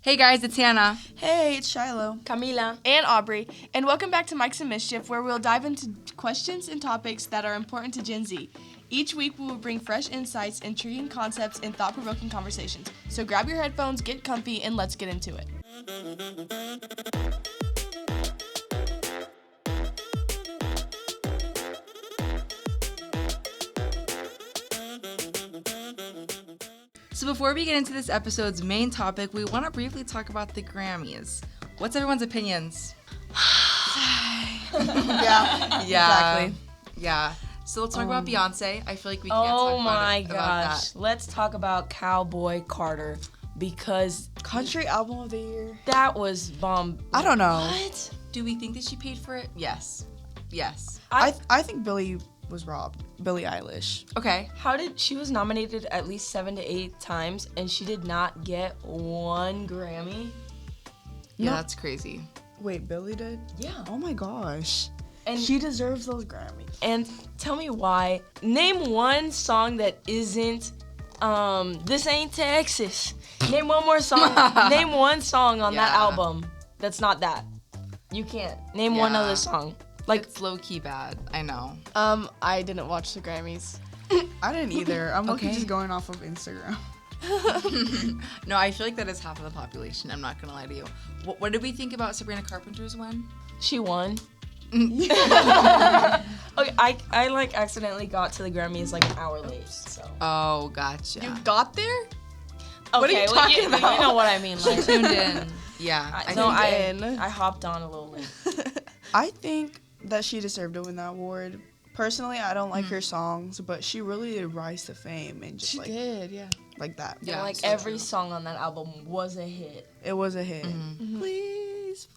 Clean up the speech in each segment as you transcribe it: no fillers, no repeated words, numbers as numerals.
Hey guys, it's Hannah. Hey, it's Shiloh. Camila. And Aubrey, and welcome back to Mics.and.Mischief, where we'll dive into questions and topics that are important to Gen Z. Each week, we will bring fresh insights, intriguing concepts, and thought-provoking conversations. So grab your headphones, get comfy, and let's get into it. So before we get into this episode's main topic, we want to briefly talk about the Grammys. What's everyone's opinions? Yeah, exactly. Yeah. So let's talk about Beyonce. I feel like we can't talk about that. Let's talk about Cowboy Carter, because Country Album of the Year. that was bomb. I don't know. What? Do we think that she paid for it? Yes. I think Billie was robbed. Billie Eilish. Okay. She was nominated at least 7 to 8 times, and she did not get one Grammy? Yeah, No. that's crazy. Wait, Billie did? Yeah. Oh my gosh. And She deserves those Grammys. And tell me why. Name one song that isn't This Ain't Texas. Name one more song. Name one song on that Yeah. album that's not that. You can't. Name one Yeah. other song. Like, It's low-key bad. I know. I didn't watch the Grammys. I didn't either. I'm Okay. just going off of Instagram. No, I feel like that is half of the population. I'm not going to lie to you. What did we think about Sabrina Carpenter's win? she won. Okay, I like accidentally got to the Grammys like an hour late, so. Oh, gotcha. You got there? Okay, are you talking you about? know what I mean. Like, Tuned in. Yeah. I hopped on a little late. I think that she deserved to win that award. Personally, I don't like her songs, but she really did rise to fame and just did, yeah. like that. Yeah. And like so every true. song on that album was a hit. It was a hit. Mm-hmm. Please.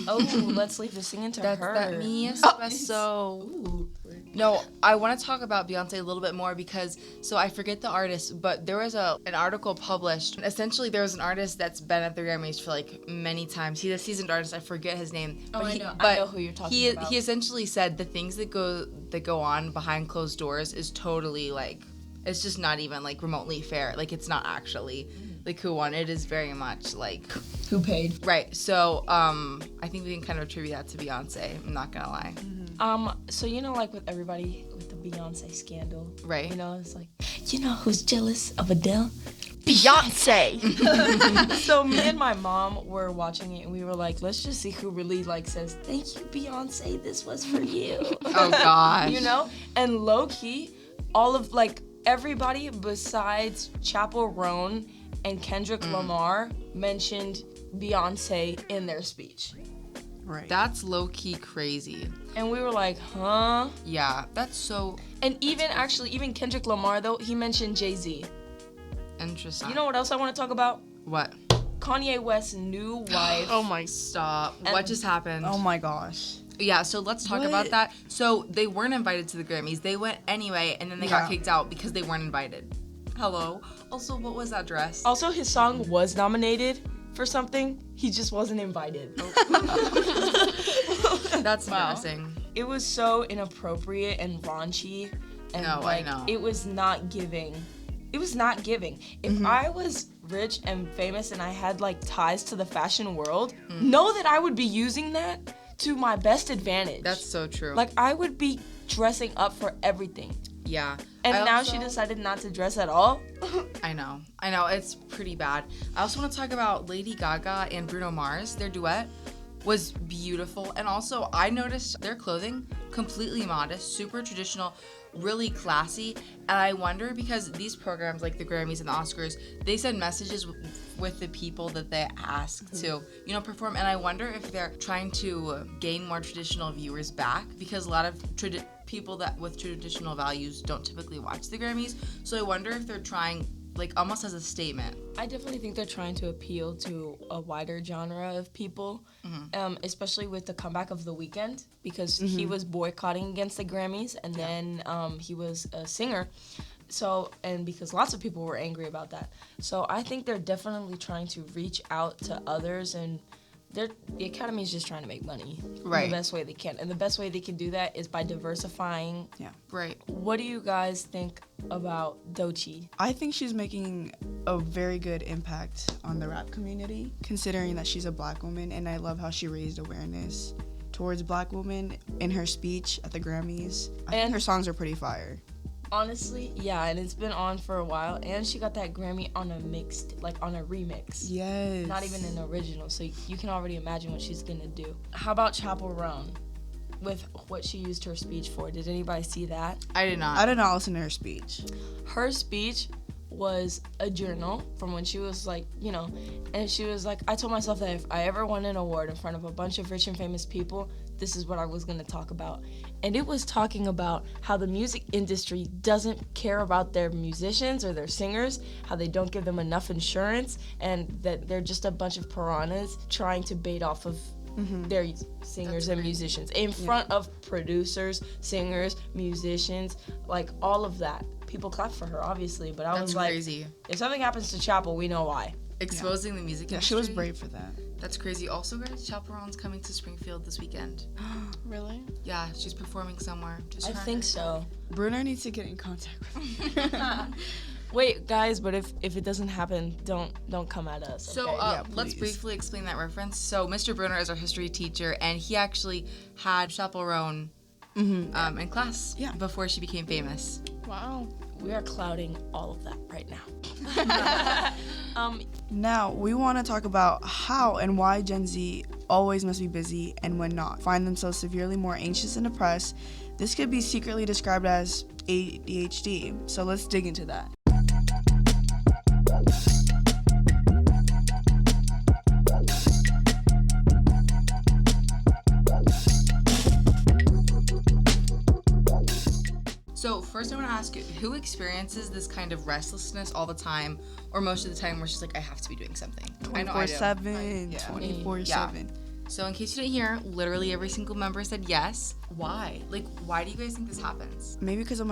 Oh, let's leave the singing to That's her. that me espresso. Ooh. No, I want to talk about Beyonce a little bit more because, so I forget the artist, but there was an article published. Essentially, there was an artist that's been at the Grammys for like many times. He's a seasoned artist. I forget his name. Oh, but I he, know. But I know who you're talking about. He essentially said the things that go on behind closed doors is totally like, it's just not even like remotely fair. Like it's not actually like who won. It is very much like Who paid? right. So I think we can kind of attribute that to Beyonce. I'm not gonna lie. So you know, like with everybody with the Beyonce scandal, Right. You know, it's like, you know who's jealous of Adele? Beyonce! So me and my mom were watching it, and we were like, let's just see who really like says, "Thank you, Beyonce. This was for you." Oh gosh. You know, and low key, all of like everybody besides Chappell Roan and Kendrick Lamar mentioned Beyonce in their speech. Right. That's low-key crazy. And we were like, huh? Yeah, that's so And even Kendrick Lamar, though, he mentioned Jay-Z. interesting. You know what else I want to talk about? what? Kanye West's new wife. Oh my. Stop. And- What just happened? Oh my gosh. Yeah, so let's talk What? about that. So they weren't invited to the Grammys. They went anyway, and then they got Yeah. kicked out because they weren't invited. Hello. Also, what was that dress? Also, his song was nominated for something. He just wasn't invited. That's Wow. embarrassing. It was so inappropriate and raunchy. And No, I like, know. it was not giving. It was not giving. If I was rich and famous and I had like ties to the fashion world, know that I would be using that to my best advantage. That's so true. like, I would be dressing up for everything. yeah. And I now also- she decided not to dress at all. I know. It's pretty bad. I also want to talk about Lady Gaga and Bruno Mars. Their duet was beautiful. And also, I noticed their clothing, completely modest, super traditional, really classy. And I wonder, because these programs like the Grammys and the Oscars, they send messages with the people that they ask to, perform. And I wonder if they're trying to gain more traditional viewers back, because a lot of people that with traditional values don't typically watch the Grammys. So I wonder if they're trying, like, almost as a statement. I definitely think they're trying to appeal to a wider genre of people, especially with the comeback of The Weeknd, because he was boycotting against the Grammys, and then he was a singer. So, and because lots of people were angry about that. So I think they're definitely trying to reach out to others and the Academy is just trying to make money Right. the best way they can. And the best way they can do that is by diversifying. Right. What do you guys think about Doechii? I think she's making a very good impact on the rap community, considering that she's a black woman, and I love how she raised awareness towards black women in her speech at the Grammys. I think And- her songs are pretty fire. Honestly, yeah, and it's been on for a while. And she got that Grammy on a remix. Yes. Not even an original, so you can already imagine what she's gonna do. How about Chapel Roan with what she used her speech for? Did anybody see that? I did not. I did not listen to her speech. Her speech was a journal from when she was like, and she was like, I told myself that if I ever won an award in front of a bunch of rich and famous people, this is what I was going to talk about. And it was talking about how the music industry doesn't care about their musicians or their singers, how they don't give them enough insurance, and that they're just a bunch of piranhas trying to bait off of their singers and musicians in front of producers, singers, musicians, like all of that. People clapped for her, obviously, but I That's was like, crazy. if something happens to Chapel, we know why. Exposing the music Yeah, industry. she was brave for that. That's crazy. Also, guys, Chapel Roan's coming to Springfield this weekend. Really? Yeah, she's performing somewhere. Just I her think and- so. Bruno needs to get in contact with her. Wait, guys, but if it doesn't happen, don't come at us. So okay? Yeah, let's please. briefly explain that reference. So Mr. Bruner is our history teacher, and he actually had Chapel Roan in class before she became famous. Wow. We are clouding all of that right now. Now, we want to talk about how and why Gen Z always must be busy and when not, find themselves severely more anxious and depressed. This could be secretly described as ADHD. So let's dig into that. So first I want to ask you, who experiences this kind of restlessness all the time, or most of the time where she's like, I have to be doing something? I know I do. 24/7, Yeah. 24/7. So in case you didn't hear, literally every single member said yes. Why? Like, why do you guys think this happens? Maybe because of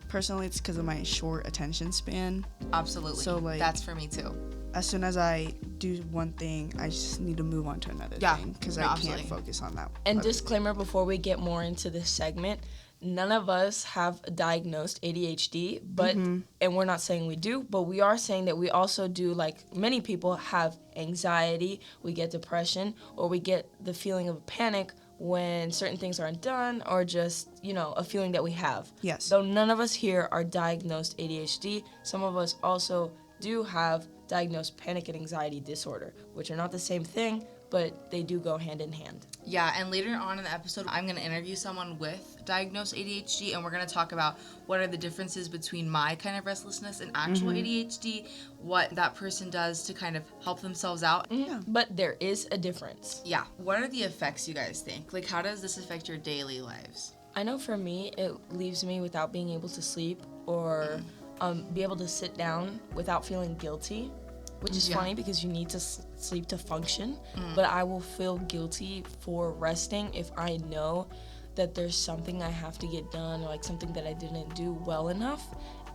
personally, it's because of my short attention span. Absolutely. So, like- that's for me too. As soon as I do one thing, I just need to move on to another Yeah. thing because No, I absolutely. can't focus on that. And other disclaimer before we get more into this segment, none of us have diagnosed ADHD, but and we're not saying we do, but we are saying that we also do, like many people have anxiety, we get depression, or we get the feeling of panic when certain things aren't done, or just, a feeling that we have. Yes. So none of us here are diagnosed ADHD. Some of us also do have diagnosed panic and anxiety disorder, which are not the same thing, but they do go hand in hand. Yeah, and later on in the episode, I'm going to interview someone with diagnosed ADHD, and we're going to talk about what are the differences between my kind of restlessness and actual ADHD, what that person does to kind of help themselves out. But there is a difference. Yeah. What are the effects, you guys think? Like, how does this affect your daily lives? I know for me, it leaves me without being able to sleep or be able to sit down without feeling guilty, which is funny because you need to sleep to function. But I will feel guilty for resting if I know that there's something I have to get done or like something that I didn't do well enough.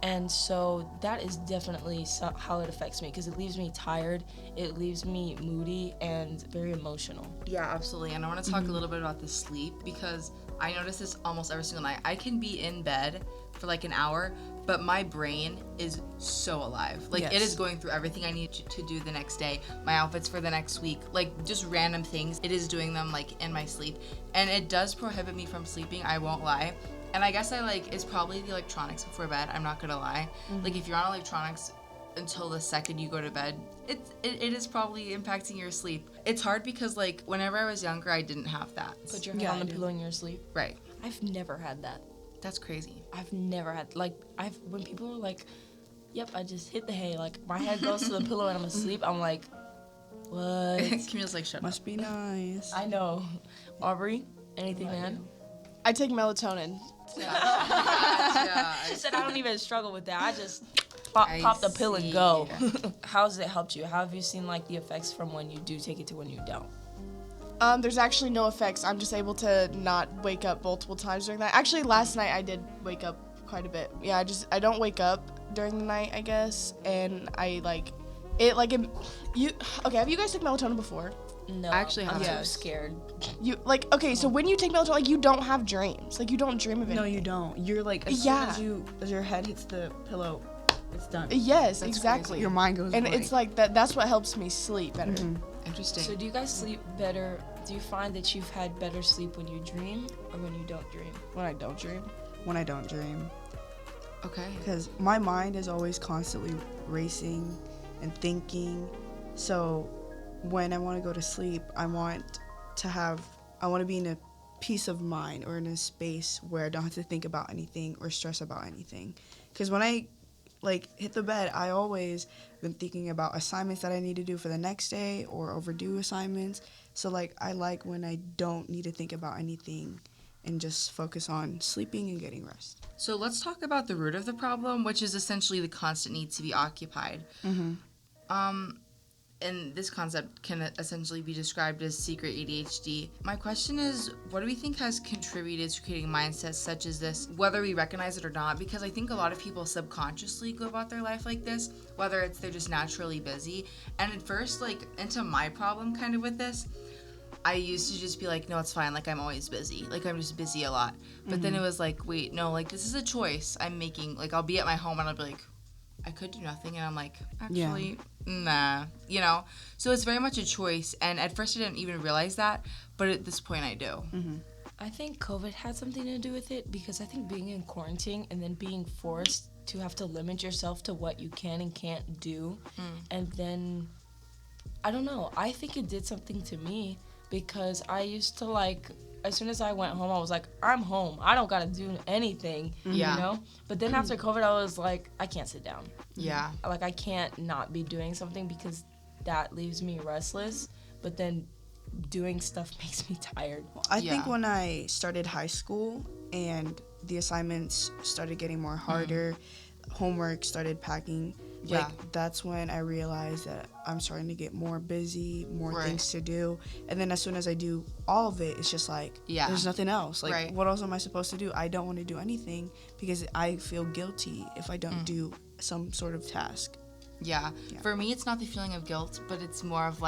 And so that is definitely how it affects me because it leaves me tired, it leaves me moody and very emotional. Yeah, absolutely. And I want to talk a little bit about the sleep because I notice this almost every single night. I can be in bed for like an hour, but my brain is so alive. Like, it is going through everything I need to do the next day, my outfits for the next week, like just random things. It is doing them like in my sleep. And it does prohibit me from sleeping, I won't lie. And I guess it's probably the electronics before bed, I'm not gonna lie. Like, if you're on electronics until the second you go to bed, it is probably impacting your sleep. It's hard because, like, whenever I was younger, I didn't have that. Put your head on the pillow in your sleep. Right. I've never had that. That's crazy. I've never had, when people are like, yep, I just hit the hay, like, my head goes to the pillow and I'm asleep, I'm like, what? Camille's like, shut up. Must be nice. I know. Aubrey, anything to add? I take melatonin. Yeah. She said I don't even struggle with that. I just pop the pill and go. How has it helped you? How have you seen, like, the effects from when you do take it to when you don't? There's actually no effects. I'm just able to not wake up multiple times during that. Actually, last night I did wake up quite a bit. Yeah, I don't wake up during the night, I guess. And Have you guys took melatonin before? No, I actually I'm have. too scared. So when you take melatonin, you don't have dreams. You don't dream of anything. No, you don't. You're as soon as your head hits the pillow, it's done. Yes, That's exactly. crazy. Your mind goes And blank. it's that's what helps me sleep better. Interesting. So do you guys sleep better? Do you find that you've had better sleep when you dream or when you don't dream? When I don't dream. When I don't dream. Okay. Because my mind is always constantly racing and thinking. So when I want to go to sleep, I want to be in a peace of mind or in a space where I don't have to think about anything or stress about anything. Because when I hit the bed, I always been thinking about assignments that I need to do for the next day or overdue assignments. So I like when I don't need to think about anything and just focus on sleeping and getting rest. So let's talk about the root of the problem, which is essentially the constant need to be occupied. And this concept can essentially be described as secret ADHD. My question is, what do we think has contributed to creating mindsets such as this, whether we recognize it or not? Because I think a lot of people subconsciously go about their life like this, whether it's they're just naturally busy. And at first, into my problem kind of with this, I used to just be no, it's fine. I'm always busy. I'm just busy a lot. But then it was wait, no, this is a choice I'm making. I'll be at my home and I'll be I could do nothing. And I'm actually, nah, So it's very much a choice. And at first I didn't even realize that. But at this point I do. I think COVID had something to do with it because I think being in quarantine and then being forced to have to limit yourself to what you can and can't do. And then, I don't know. I think it did something to me. Because I used to as soon as I went home, I was I'm home. I don't gotta do anything, you know? But then after COVID, I was I can't sit down. Yeah. I can't not be doing something because that leaves me restless. But then doing stuff makes me tired. I think when I started high school and the assignments started getting more harder, homework started packing, that's when I realized that I'm starting to get more busy, more things to do. And then as soon as I do all of it, it's just there's nothing else. What else am I supposed to do? I don't want to do anything because I feel guilty if I don't do some sort of task. Yeah. For me, it's not the feeling of guilt, but it's more of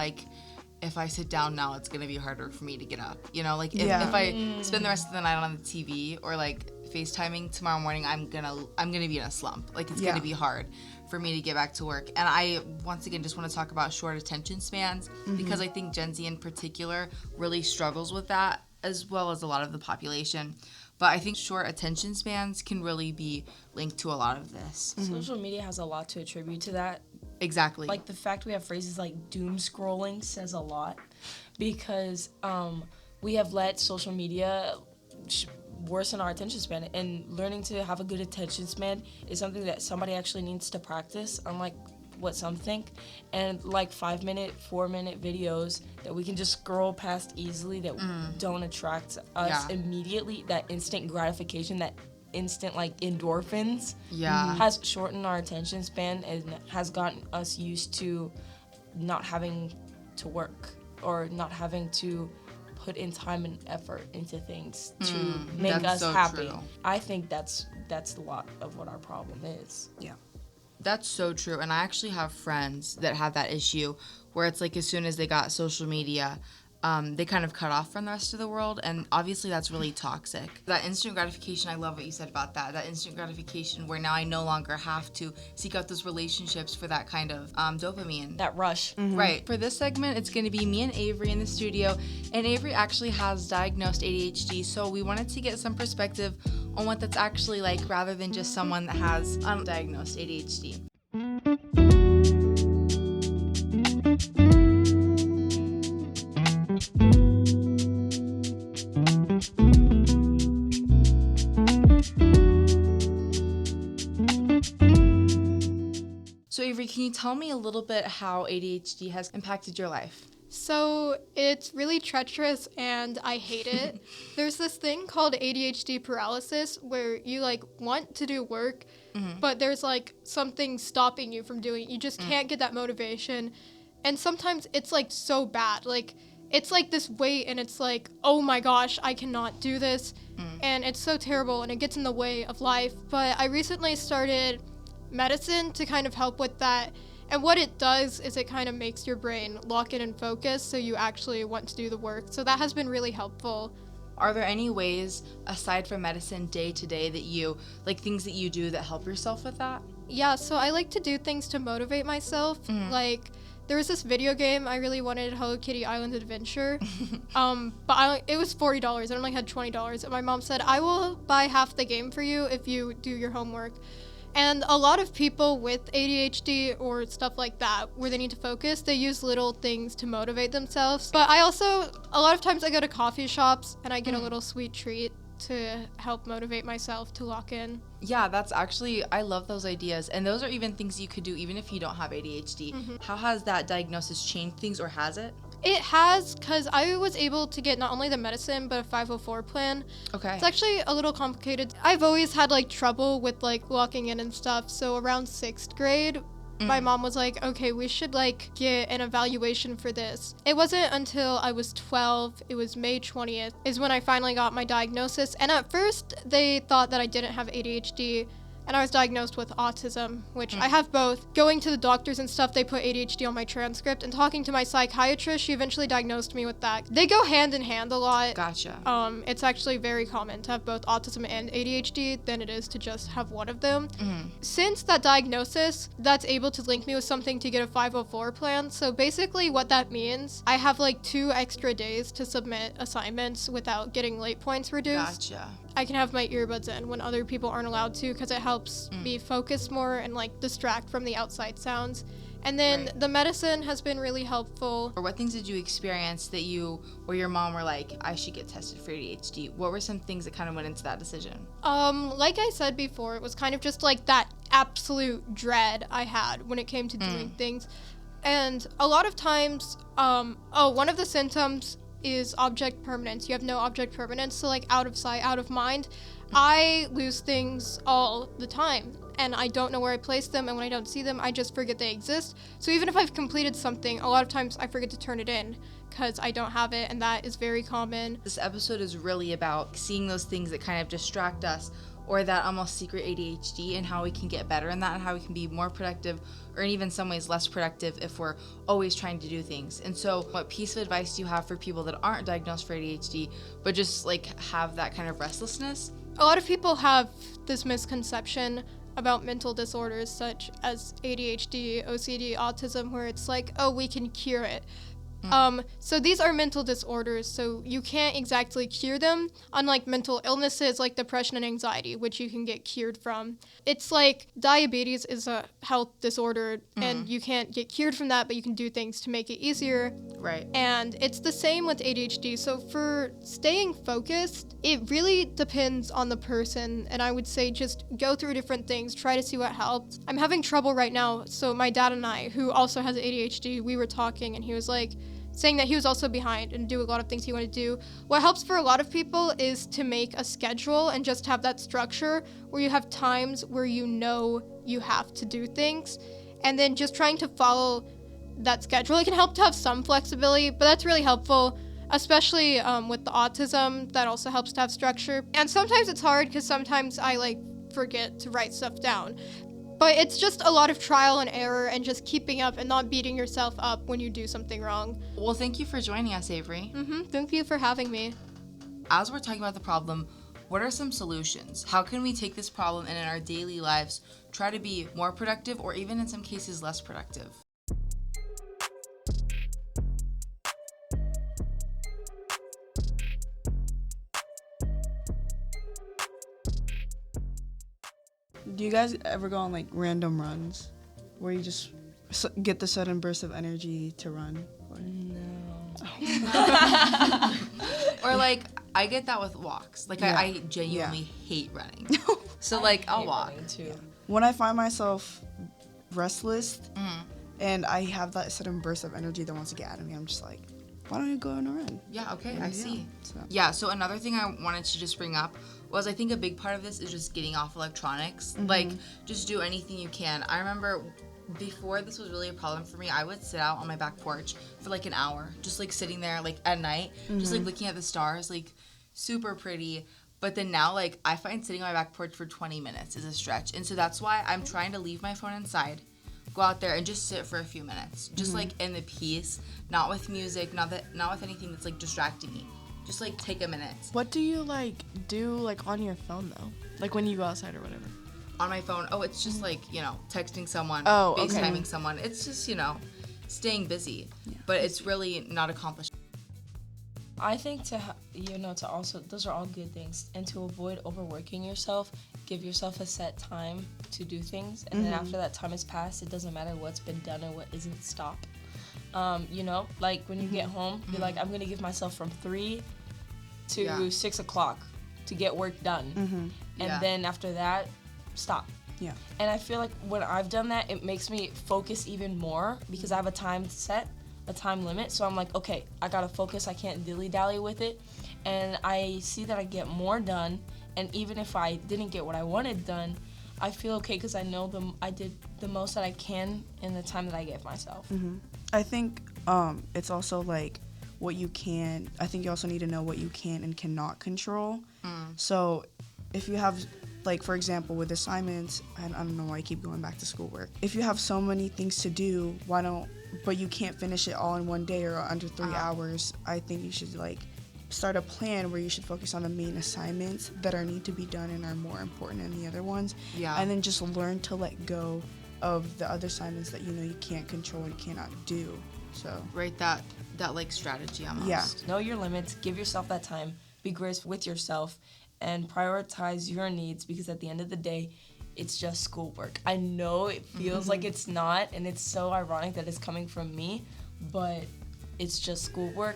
if I sit down now, it's going to be harder for me to get up. If I spend the rest of the night on the TV or FaceTiming tomorrow morning, I'm gonna be in a slump. It's gonna be hard for me to get back to work. And I once again just want to talk about short attention spans because I think Gen Z in particular really struggles with that, as well as a lot of the population. But I think short attention spans can really be linked to a lot of this. Social media has a lot to attribute to that. Exactly. The fact we have phrases like doom scrolling says a lot because we have let social media worsen our attention span, and learning to have a good attention span is something that somebody actually needs to practice, unlike what some think. And 5-minute, 4-minute videos that we can just scroll past easily that don't attract us immediately, that instant gratification, that instant endorphins has shortened our attention span and has gotten us used to not having to work or not having to put in time and effort into things to make us so happy. True. I think that's a lot of what our problem is. Yeah. That's so true. And I actually have friends that have that issue where it's as soon as they got social media, they kind of cut off from the rest of the world. And obviously that's really toxic. That instant gratification, I love what you said about that. That instant gratification where now I no longer have to seek out those relationships for that kind of dopamine. That rush. Right. For this segment, it's going to be me and Avery in the studio. And Avery actually has diagnosed ADHD. So we wanted to get some perspective on what that's actually like rather than just someone that has undiagnosed ADHD. So Avery, can you tell me a little bit how ADHD has impacted your life? So it's really treacherous and I hate it. There's this thing called ADHD paralysis where you want to do work, but there's something stopping you from doing it. You just can't get that motivation. And sometimes it's so bad. It's this weight and it's oh my gosh, I cannot do this. And it's so terrible and it gets in the way of life. But I recently started medicine to kind of help with that. And what it does is it kind of makes your brain lock in and focus so you actually want to do the work. So that has been really helpful. Are there any ways, aside from medicine, day to day that you, like things that you do that help yourself with that? Yeah, so I like to do things to motivate myself. Like, there was this video game I really wanted, Hello Kitty Island Adventure. But it was $40. I only had $20. And my mom said, I will buy half the game for you if you do your homework. And a lot of people with ADHD or stuff like that, where they need to focus, they use little things to motivate themselves. But I also, a lot of times I go to coffee shops and I get a little sweet treat to help motivate myself to lock in. Yeah, that's actually, I love those ideas. And those are even things you could do even if you don't have ADHD. How has that diagnosis changed things, or has it? It has, because I was able to get not only the medicine, but a 504 plan. Okay. It's actually a little complicated. I've always had, like, trouble with, like, locking in and stuff. So around 6th grade, my mom was like, okay, we should, like, get an evaluation for this. It wasn't until I was 12, it was May 20th, is when I finally got my diagnosis. And at first, they thought that I didn't have ADHD. And I was diagnosed with autism, which I have both. Going to the doctors and stuff, they put ADHD on my transcript. And talking to my psychiatrist, she eventually diagnosed me with that. They go hand in hand a lot. Gotcha. It's actually very common to have both autism and ADHD than it is to just have one of them. Since that diagnosis, that's able to link me with something to get a 504 plan. So basically what that means, I have like 2 extra days to submit assignments without getting late points reduced. Gotcha. I can have my earbuds in when other people aren't allowed to, because it helps me focus more and like distract from the outside sounds. And then the medicine has been really helpful. Or what things did you experience that you or your mom were like, I should get tested for ADHD? What were some things that kind of went into that decision? Like I said before, it was kind of just like that absolute dread I had when it came to doing things. And a lot of times, one of the symptoms is object permanence. You have no object permanence, so like out of sight, out of mind. I lose things all the time, and I don't know where I place them, and when I don't see them, I just forget they exist. So even if I've completed something, a lot of times I forget to turn it in because I don't have it, and that is very common. This episode is really about seeing those things that kind of distract us, or that almost secret ADHD, and how we can get better in that, and how we can be more productive, or in even some ways less productive if we're always trying to do things. And so what piece of advice do you have for people that aren't diagnosed for ADHD, but just like have that kind of restlessness? A lot of people have this misconception about mental disorders such as ADHD, OCD, autism, where it's like, oh, we can cure it. So these are mental disorders, so you can't exactly cure them, unlike mental illnesses like depression and anxiety, which you can get cured from. It's like diabetes is a health disorder, and you can't get cured from that, but you can do things to make it easier. Right. And it's the same with ADHD. So for staying focused, it really depends on the person, and I would say just go through different things, try to see what helps. I'm having trouble right now, so my dad and I, who also has ADHD, we were talking, and he was like, saying that he was also behind and do a lot of things he wanted to do. What helps for a lot of people is to make a schedule and just have that structure where you have times where you know you have to do things, and then just trying to follow that schedule. It can help to have some flexibility, but that's really helpful, especially with the autism. That also helps to have structure. And sometimes it's hard because sometimes I like forget to write stuff down. But it's just a lot of trial and error and just keeping up and not beating yourself up when you do something wrong. Well, thank you for joining us, Avery. Thank you for having me. As we're talking about the problem, what are some solutions? How can we take this problem and in our daily lives try to be more productive, or even in some cases less productive? Do you guys ever go on like random runs where you just get the sudden burst of energy to run? Or like, I get that with walks. Like, I genuinely hate running. So like, I'll walk. Too. When I find myself restless and I have that sudden burst of energy that wants to get out of me, I'm just like, why don't you go on a run? Yeah, okay, I see. So. Yeah, so another thing I wanted to just bring up was, I think a big part of this is just getting off electronics. Like, just do anything you can. I remember before this was really a problem for me, I would sit out on my back porch for like an hour, just like sitting there like at night, just like looking at the stars, like super pretty. But then now, like, I find sitting on my back porch for 20 minutes is a stretch. And so that's why I'm trying to leave my phone inside, go out there and just sit for a few minutes. Just like in the peace, not with music, not with anything that's like distracting me. Just like take a minute. What do you like do like on your phone though? Like when you go outside or whatever? On my phone, it's just like, texting someone, Oh, okay. FaceTiming someone. It's just, staying busy. Yeah. But it's really not accomplished. I think to also, those are all good things. And to avoid overworking yourself, give yourself a set time to do things. And then after that time has passed, it doesn't matter what's been done or what isn't, stop. Like when you get home, you're like, I'm going to give myself from 3 to 6 o'clock to get work done. And then after that, stop. Yeah. And I feel like when I've done that, it makes me focus even more because I have a time set, a time limit. So I'm like, okay, I gotta focus. I can't dilly-dally with it. And I see that I get more done. And even if I didn't get what I wanted done, I feel okay because I know I did the most that I can in the time that I gave myself. I think it's also like what you can. I think you also need to know what you can and cannot control. So if you have, like, for example, with assignments, and I don't know why I keep going back to schoolwork. If you have so many things to do, but you can't finish it all in one day or under 3 hours, I think you should, like, start a plan where you should focus on the main assignments that need to be done and are more important than the other ones. Yeah. And then just learn to let go of the other assignments that you can't control and cannot do. So. Right, that like strategy almost. Yeah. Know your limits, give yourself that time, be gracious with yourself, and prioritize your needs because at the end of the day, it's just schoolwork. I know it feels like it's not, and it's so ironic that it's coming from me, but it's just schoolwork,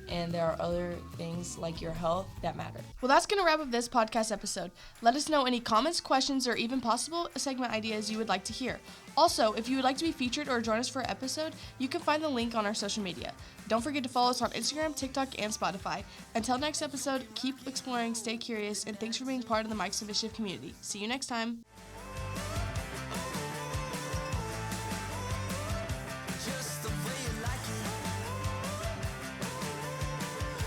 and there are other things like your health that matter. Well, that's going to wrap up this podcast episode. Let us know any comments, questions, or even possible segment ideas you would like to hear. Also, if you would like to be featured or join us for an episode, you can find the link on our social media. Don't forget to follow us on Instagram, TikTok, and Spotify. Until next episode, keep exploring, stay curious, and thanks for being part of the Mics.and.Mischief community. See you next time.